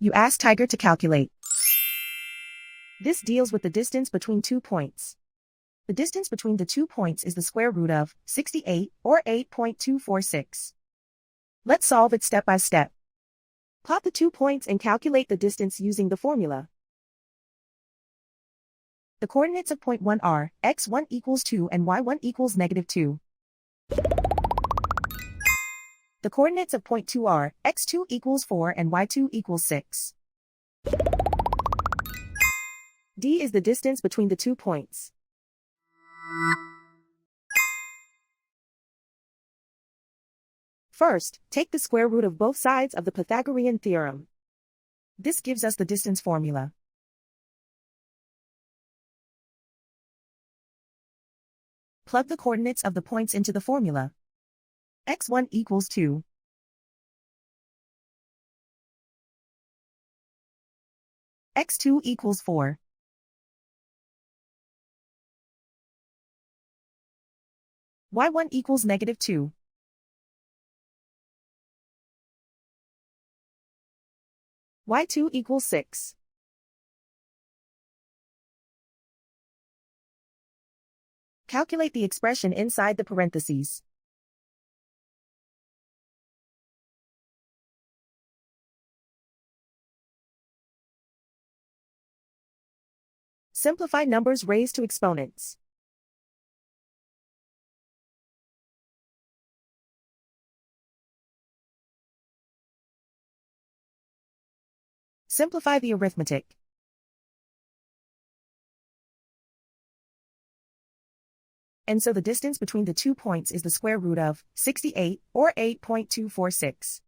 You ask Tiger to calculate. This deals with the distance between 2 points. The distance between the 2 points is the square root of 68, or 8.246. Let's solve it step by step. Plot the 2 points and calculate the distance using the formula. The coordinates of point 1 are x1 equals 2 and y1 equals -2. The coordinates of point 2 are x2 equals 4 and y2 equals 6. D is the distance between the 2 points. First, take the square root of both sides of the Pythagorean theorem. This gives us the distance formula. Plug the coordinates of the points into the formula. x1 equals 2. x2 equals 4. y1 equals -2. y2 equals 6. Calculate the expression inside the parentheses. Simplify numbers raised to exponents. Simplify the arithmetic. And so the distance between the 2 points is the square root of 68, or 8.246.